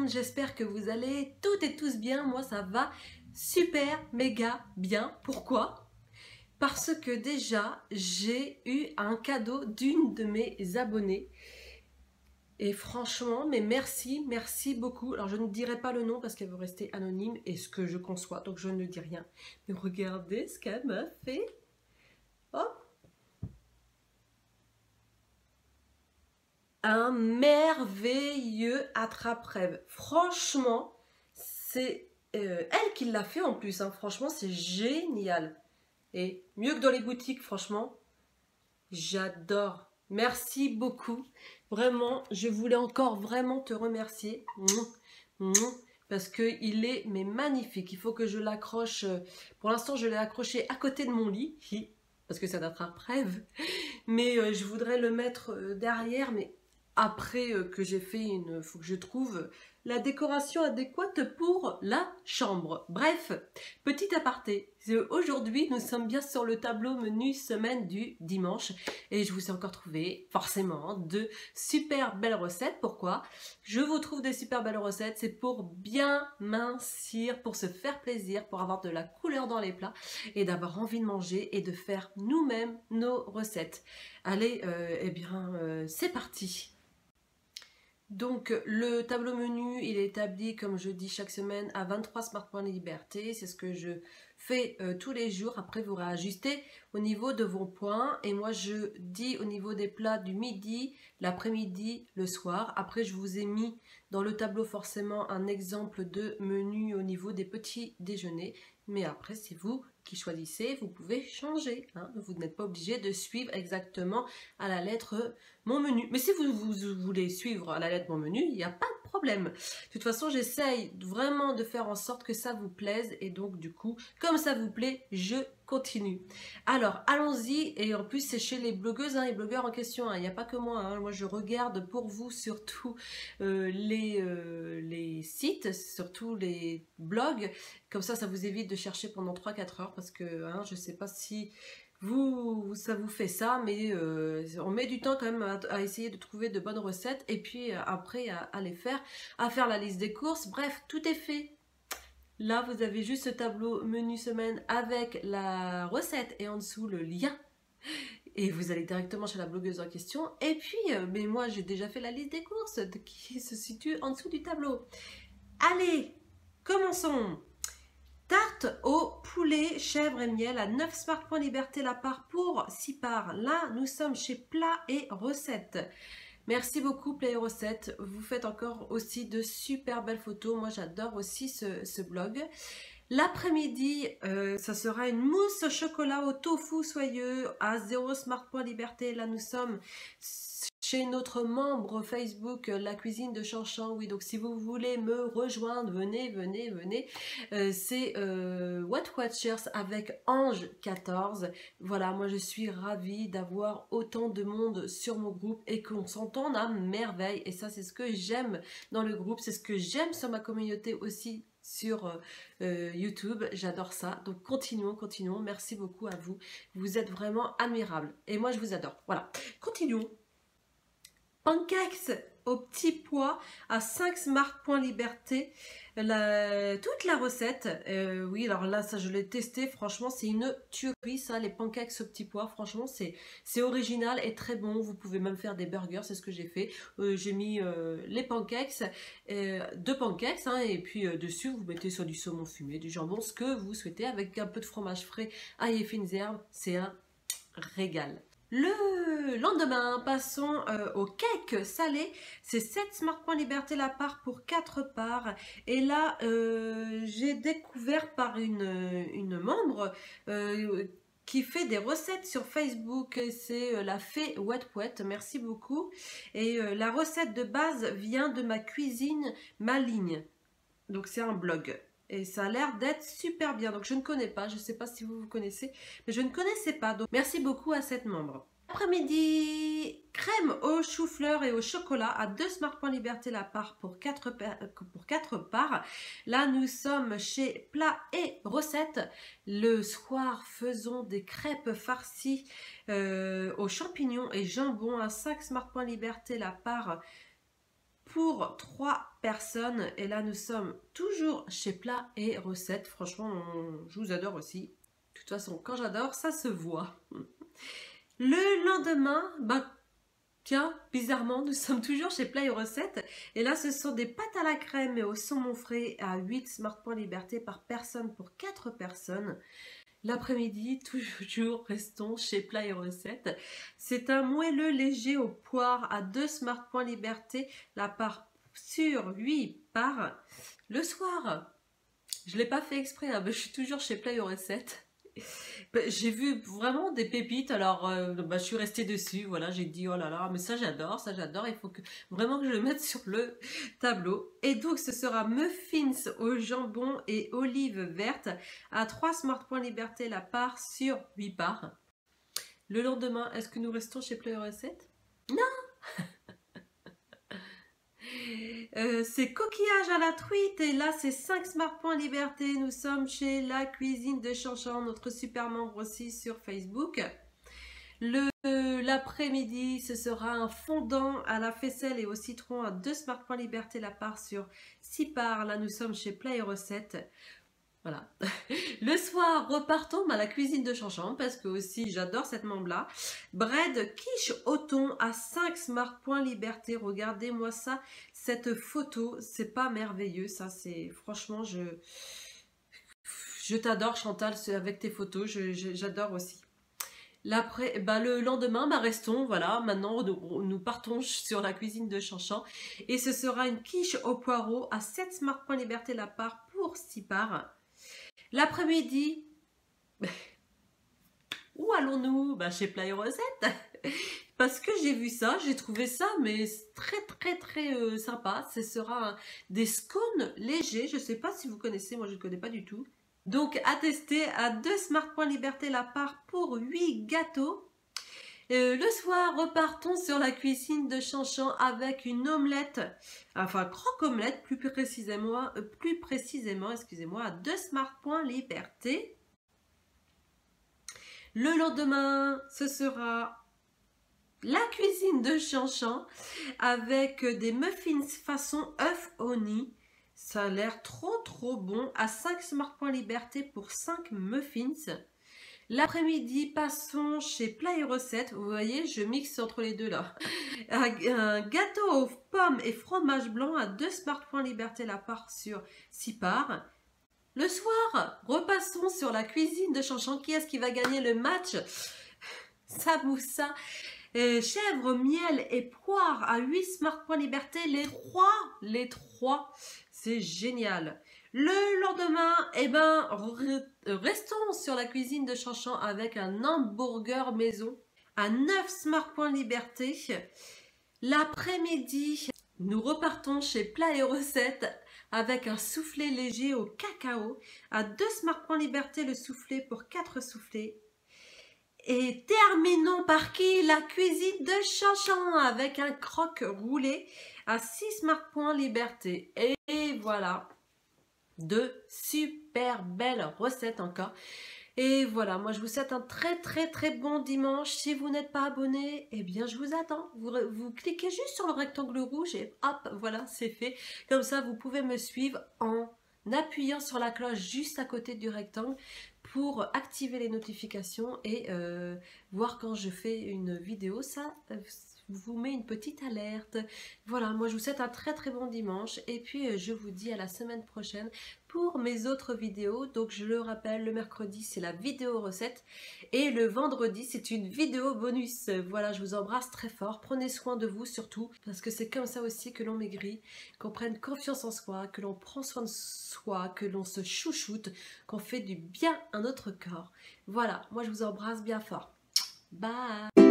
monde, j'espère que vous allez toutes et tous bien. Moi ça va super méga bien. Pourquoi? Parce que déjà j'ai eu un cadeau d'une de mes abonnées. Et franchement, mais merci, merci beaucoup. Alors je ne dirai pas le nom parce qu'elle veut rester anonyme et ce que je conçois, donc je ne dis rien. Mais regardez ce qu'elle m'a fait. Hop! Un merveilleux attrape-rêve. Franchement, c'est elle qui l'a fait en plus. Hein. Franchement, c'est génial. Et mieux que dans les boutiques, franchement, j'adore. Merci beaucoup. Vraiment, je voulais encore vraiment te remercier. Parce qu'il est mais magnifique. Il faut que je l'accroche. Pour l'instant, je l'ai accroché à côté de mon lit. Parce que ça d'attrape-rêve. Mais je voudrais le mettre derrière. Mais après que j'ai fait une... faut que je trouve la décoration adéquate pour la chambre. Bref, petit aparté. Aujourd'hui, nous sommes bien sur le tableau menu semaine du dimanche. Et je vous ai encore trouvé, forcément, de super belles recettes. Pourquoi? Je vous trouve des super belles recettes. C'est pour bien mincir, pour se faire plaisir, pour avoir de la couleur dans les plats et d'avoir envie de manger et de faire nous-mêmes nos recettes. Allez, eh bien, c'est parti! Donc le tableau menu, il est établi, comme je dis chaque semaine, à 23 Smart Points de Liberté. C'est ce que je fais tous les jours. Après, vous réajustez au niveau de vos points. Et moi, je dis au niveau des plats du midi, l'après-midi, le soir. Après, je vous ai mis dans le tableau forcément un exemple de menu au niveau des petits déjeuners. Mais après, c'est vous qui choisissez, vous pouvez changer. Hein. Vous n'êtes pas obligé de suivre exactement à la lettre mon menu. Mais si vous voulez suivre à la lettre mon menu, il n'y a pas de problème. De toute façon, j'essaye vraiment de faire en sorte que ça vous plaise. Et donc, du coup, comme ça vous plaît, je continue. Alors, allons-y. Et en plus, c'est chez les blogueuses et blogueurs en question. Il n'y a pas que moi. Moi, je regarde pour vous surtout les sites, surtout les blogs. Comme ça vous évite de chercher pendant 3-4 heures. Parce que je ne sais pas si... ça vous fait ça, mais on met du temps quand même à essayer de trouver de bonnes recettes et puis après à les faire, à faire la liste des courses. Bref, tout est fait. Là, vous avez juste ce tableau menu semaine avec la recette et en dessous le lien. Et vous allez directement chez la blogueuse en question. Et puis, mais moi, j'ai déjà fait la liste des courses qui se situe en dessous du tableau. Allez, commençons! Tarte au poulet, chèvre et miel à 9 Smart Points Liberté la part pour 6 parts. Là, nous sommes chez Plats et Recettes. Merci beaucoup Plats et Recettes. Vous faites encore aussi de super belles photos. Moi, j'adore aussi ce blog. L'après-midi, ça sera une mousse au chocolat au tofu soyeux à 0 Smart Point Liberté. Là, nous sommes chez notre membre Facebook, la cuisine de Chanchan. Oui, donc si vous voulez me rejoindre, venez. C'est What Watchers avec Ange14. Voilà, moi je suis ravie d'avoir autant de monde sur mon groupe et qu'on s'entende à merveille. Et ça, c'est ce que j'aime dans le groupe, c'est ce que j'aime sur ma communauté aussi sur YouTube. J'adore ça. Donc continuons. Merci beaucoup à vous. Vous êtes vraiment admirables. Et moi, je vous adore. Voilà. Continuons. Pancakes au petit pois à 5 Smart Points Liberté. Toute la recette, oui, alors là, ça je l'ai testé, franchement, c'est une tuerie, ça, les pancakes au petit pois, franchement, c'est original et très bon. Vous pouvez même faire des burgers, c'est ce que j'ai fait. J'ai mis les pancakes, 2 pancakes, et puis dessus, vous mettez soit du saumon fumé, du jambon, ce que vous souhaitez, avec un peu de fromage frais, ail et fines herbes, c'est un régal. Le lendemain, passons au cake salé. C'est 7 Smart Points Liberté la part pour 4 parts. Et là, j'ai découvert par une membre qui fait des recettes sur Facebook. C'est la fée Ouette. Merci beaucoup. Et la recette de base vient de ma cuisine maligne. Donc c'est un blog. Et ça a l'air d'être super bien. Donc je ne connais pas, je ne sais pas si vous connaissez, mais je ne connaissais pas. Donc merci beaucoup à cette membre. Après-midi, crème au chou-fleur et au chocolat à 2 Smart Points Liberté la part pour 4 parts. Là, nous sommes chez Plats et Recettes. Le soir, faisons des crêpes farcies aux champignons et jambon à 5 Smart Points Liberté la part pour 3 personnes. Et là, nous sommes toujours chez Plats et Recettes. Franchement, je vous adore aussi. De toute façon, quand j'adore, ça se voit. Le lendemain, bah, tiens, bizarrement, nous sommes toujours chez Plats et Recettes. Et là, ce sont des pâtes à la crème et au saumon frais à 8 Smart Points Liberté par personne pour 4 personnes. L'après-midi, toujours restons chez Plats et Recettes. C'est un moelleux léger aux poires à 2 Smart Points Liberté, la part sur 8 parts. Le soir, je ne l'ai pas fait exprès, hein, mais je suis toujours chez Plats et Recettes. J'ai vu vraiment des pépites, alors je suis restée dessus, voilà, j'ai dit oh là là, mais ça j'adore, il faut vraiment que je le mette sur le tableau. Et donc ce sera muffins au jambon et olives vertes à 3 Smart Points Liberté la part sur 8 parts. Le lendemain, est-ce que nous restons chez Plats et Recettes? Non. C'est coquillage à la truite et là c'est 5 Smart Points Liberté. Nous sommes chez La Cuisine de Chanchan, notre super membre aussi sur Facebook. L'après-midi, ce sera un fondant à la faisselle et au citron à 2 Smart Points Liberté la part sur 6 parts. Là nous sommes chez Plats et Recettes. Voilà. Le soir, repartons à la cuisine de Chanchan parce que aussi j'adore cette membre-là. Bread quiche au thon à 5 Smart Points Liberté. Regardez-moi ça, cette photo, c'est pas merveilleux, ça c'est franchement, je t'adore Chantal avec tes photos, j'adore aussi. Le lendemain, restons, voilà, maintenant nous partons sur la cuisine de Chanchan et ce sera une quiche au poireau à 7 Smart Points Liberté la part pour 6 parts. L'après-midi, où allons-nous? Chez Plats et Recettes. Parce que j'ai vu ça, j'ai trouvé ça mais très sympa. Ce sera des scones légers. Je ne sais pas si vous connaissez, moi je ne connais pas du tout. Donc à tester à 2 Smart Points Liberté la part pour 8 gâteaux. Le soir, repartons sur la cuisine de Chanchan avec une omelette, enfin croque-omelette plus précisément, excusez-moi, à 2 Smart Points Liberté. Le lendemain, ce sera la cuisine de Chanchan avec des muffins façon œuf au nid. Ça a l'air trop bon à 5 Smart Points Liberté pour 5 muffins. L'après-midi, passons chez Plats et Recettes. Vous voyez, je mixe entre les deux là. Un gâteau aux pommes et fromage blanc à 2 Smart Points Liberté la part sur 6 parts. Le soir, repassons sur la cuisine de Chanchan. Qui est-ce qui va gagner le match? Samoussa, chèvre, miel et poire à 8 Smart Points Liberté. Les trois. C'est génial. Le lendemain, restons sur la cuisine de Chanchan avec un hamburger maison à 9 Smart Points Liberté. L'après-midi, nous repartons chez Plats et Recettes avec un soufflé léger au cacao à 2 Smart Points Liberté le soufflé pour 4 soufflés. Et terminons par qui? La cuisine de Chanchan avec un croque roulé à 6 Smart Points Liberté. Et voilà. 2 super belles recettes encore. Et voilà, moi je vous souhaite un très bon dimanche. Si vous n'êtes pas abonné, eh bien je vous attends. Vous cliquez juste sur le rectangle rouge et hop, voilà, c'est fait. Comme ça, vous pouvez me suivre en appuyant sur la cloche juste à côté du rectangle pour activer les notifications et voir quand je fais une vidéo. Ça vous met une petite alerte. Voilà, moi je vous souhaite un très bon dimanche et puis je vous dis à la semaine prochaine pour mes autres vidéos. Donc je le rappelle, le mercredi c'est la vidéo recette et le vendredi c'est une vidéo bonus. Voilà, je vous embrasse très fort, prenez soin de vous surtout parce que c'est comme ça aussi que l'on maigrit, qu'on prenne confiance en soi, que l'on prend soin de soi, que l'on se chouchoute, qu'on fait du bien à notre corps. Voilà, moi je vous embrasse bien fort. Bye.